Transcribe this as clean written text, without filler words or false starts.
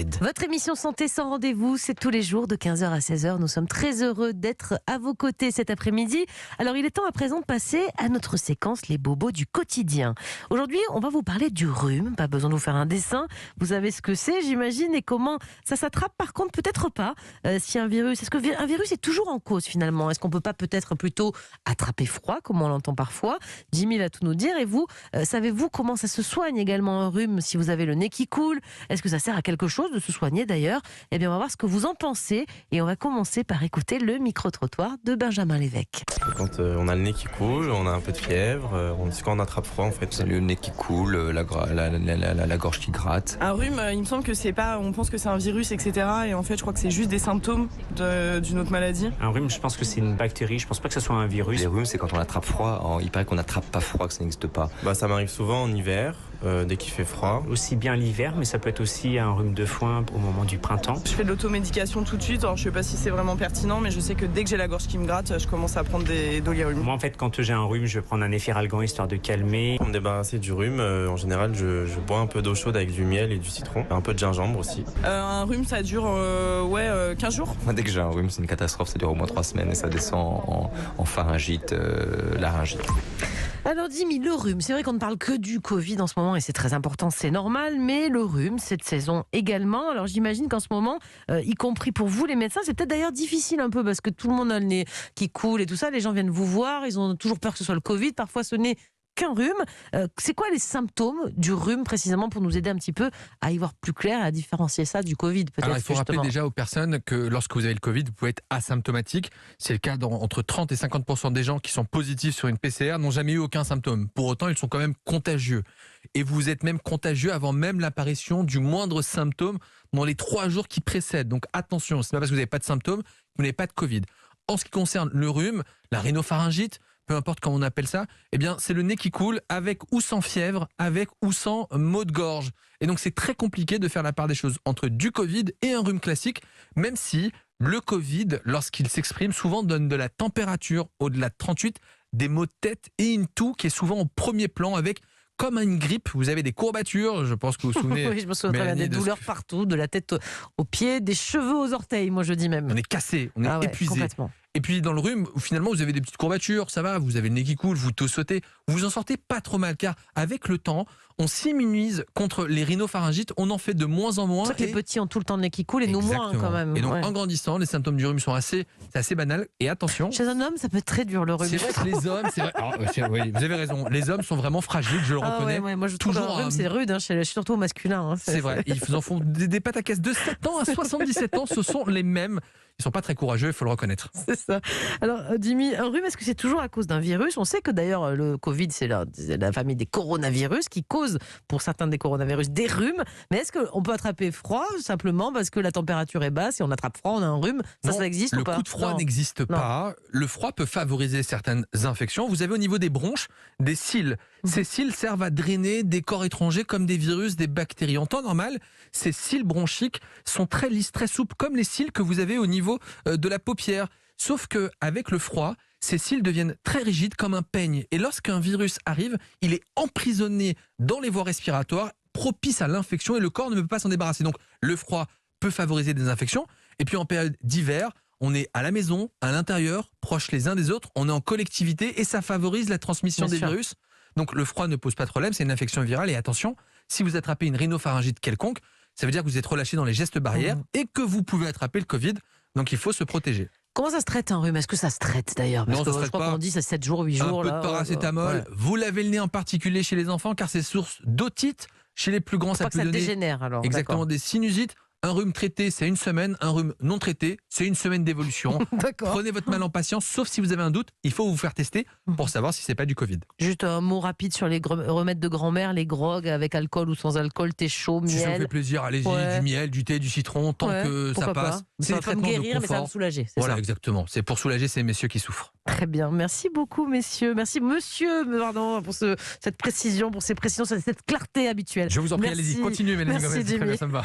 aide. Votre émission Santé sans rendez-vous, c'est tous les jours de 15h à 16h. Nous sommes très heureux d'être à vos côtés cet après-midi. Alors, il est temps à présent de passer à notre séquence Les bobos du quotidien. Aujourd'hui, on va vous parler du rhume. Pas besoin de vous faire un dessin. Vous savez ce que c'est, j'imagine, et comment ça s'attrape. Par contre, peut-être pas. Si un virus, est-ce qu'un virus est toujours en cause finalement? Est-ce qu'on peut pas peut-être plutôt attraper froid, comme on l'entend parfois? Jimmy va tout nous dire. Et vous, savez-vous comment ça se soigne également un rhume? Si vous avez le nez qui coule, est-ce que ça sert à quelque chose de se soigner d'ailleurs? Eh bien, on va voir ce que vous en pensez. Et on va commencer par écouter le micro-trottoir de Benjamin Lévesque. Quand on a le nez qui coule, on a un peu de fièvre, c'est quand on attrape froid en fait. C'est le nez qui coule, la gorge qui gratte. Un rhume, il me semble que c'est pas, on pense que c'est un virus, etc. Et en fait, je crois que c'est juste des symptômes d'une autre maladie. Un rhume, je pense que c'est une bactérie, je pense pas que ce soit un virus. Les rhumes, c'est quand on attrape froid. Il paraît qu'on n'attrape pas froid, que ça n'existe pas. Ça m'arrive souvent en hiver, dès qu'il fait froid. Aussi bien l'hiver, mais ça peut être aussi un rhume de foin au moment du printemps. Je fais de l'automédication tout de suite, alors je sais pas si c'est vraiment pertinent, mais je sais que dès que j'ai la gorge qui me gratte, je commence à prendre des doliprane. Moi, en fait, quand j'ai un rhume, je vais prendre un efferalgan histoire de calmer. Pour me débarrasser du rhume, en général, je bois un peu d'eau chaude avec du miel et du citron, un peu de gingembre aussi. Un rhume, ça dure 15 jours. Moi, dès que j'ai un rhume, c'est une catastrophe, ça dure au moins 3 semaines et ça descend en pharyngite, laryngite. Alors Jimmy, le rhume, c'est vrai qu'on ne parle que du Covid en ce moment et c'est très important, c'est normal, mais le rhume, cette saison également. Alors j'imagine qu'en ce moment, y compris pour vous les médecins, c'est peut-être d'ailleurs difficile un peu parce que tout le monde a le nez qui coule et tout ça, les gens viennent vous voir, ils ont toujours peur que ce soit le Covid, parfois ce n'est qu'un rhume. C'est quoi les symptômes du rhume précisément pour nous aider un petit peu à y voir plus clair et à différencier ça du Covid peut-être? Alors il faut rappeler justement déjà aux personnes que lorsque vous avez le Covid, vous pouvez être asymptomatique. C'est le cas entre 30 et 50% des gens qui sont positifs sur une PCR n'ont jamais eu aucun symptôme. Pour autant, ils sont quand même contagieux. Et vous êtes même contagieux avant même l'apparition du moindre symptôme dans les 3 jours qui précèdent. Donc attention, ce n'est pas parce que vous n'avez pas de symptômes que vous n'avez pas de Covid. En ce qui concerne le rhume, la rhinopharyngite, peu importe comment on appelle ça, eh bien, c'est le nez qui coule avec ou sans fièvre, avec ou sans maux de gorge. Et donc, c'est très compliqué de faire la part des choses entre du Covid et un rhume classique, même si le Covid, lorsqu'il s'exprime, souvent donne de la température au-delà de 38, des maux de tête et une toux qui est souvent au premier plan avec, comme une grippe, vous avez des courbatures, je pense que vous vous souvenez. Oui, je me souviens très bien, des douleurs partout, de la tête aux pieds, des cheveux aux orteils, moi je dis même. On est cassé, on est épuisé. Complètement. Et puis dans le rhume, finalement, vous avez des petites courbatures, ça va, vous avez le nez qui coule, vous sautez, vous en sortez pas trop mal, car avec le temps, on s'immunise contre les rhinopharyngites, on en fait de moins en moins. C'est vrai que les petits ont tout le temps le nez qui coule et nous moins quand même. Et donc en grandissant, les symptômes du rhume sont assez banals. Et attention. Chez un homme, ça peut être très dur le rhume. C'est vrai que les hommes, c'est vrai. Alors, oui, vous avez raison, les hommes sont vraiment fragiles, je le reconnais. Ouais, moi je trouve que le rhume c'est rude, surtout au masculin. C'est vrai, ils en font des pâtes à caisse de 7 ans à 77 ans, ce sont les mêmes. Ils sont pas très courageux, il faut le reconnaître. C'est ça. Alors, Jimmy, un rhume, est-ce que c'est toujours à cause d'un virus? On sait que d'ailleurs, le Covid, c'est la famille des coronavirus qui cause, pour certains des coronavirus, des rhumes. Mais est-ce qu'on peut attraper froid simplement parce que la température est basse et on attrape froid, on a un rhume? Ça existe ou pas? Le coup de froid n'existe pas. Le froid peut favoriser certaines infections. Vous avez au niveau des bronches des cils. Ces cils servent à drainer des corps étrangers comme des virus, des bactéries. En temps normal, ces cils bronchiques sont très lisses, très souples, comme les cils que vous avez au niveau de la paupière. Sauf qu'avec le froid, ces cils deviennent très rigides comme un peigne. Et lorsqu'un virus arrive, il est emprisonné dans les voies respiratoires, propice à l'infection et le corps ne peut pas s'en débarrasser. Donc le froid peut favoriser des infections. Et puis en période d'hiver, on est à la maison, à l'intérieur, proches les uns des autres, on est en collectivité et ça favorise la transmission des virus. Donc le froid ne pose pas de problème, c'est une infection virale. Et attention, si vous attrapez une rhinopharyngite quelconque, ça veut dire que vous êtes relâché dans les gestes barrières et que vous pouvez attraper le Covid. Donc il faut se protéger. Comment ça se traite un rhume? Est-ce que ça se traite d'ailleurs? Parce que je crois qu'on dit ça 7 jours, 8 jours. Un peu de paracétamol. Vous lavez le nez en particulier chez les enfants car c'est source d'otite. Chez les plus grands, ça peut donner dégénère alors. Exactement des sinusites. Un rhume traité, c'est 1 semaine. Un rhume non traité, c'est 1 semaine d'évolution. Prenez votre mal en patience, sauf si vous avez un doute. Il faut vous faire tester pour savoir si c'est pas du Covid. Juste un mot rapide sur les remèdes de grand-mère, les grogs avec alcool ou sans alcool, thé chaud, miel. Si ça vous fait plaisir, allez-y, du miel, du thé, du citron, tant que ça passe. C'est des traitements de confort. Mais ça va me soulager. Voilà, exactement. C'est pour soulager ces messieurs qui souffrent. Très bien. Merci beaucoup, messieurs. Merci, monsieur, pardon, pour cette précision, pour ces précisions, cette clarté habituelle. Je vous en prie, allez-y, continuez, Mélanie Gomez. Merci, Jimmy. Ça me va.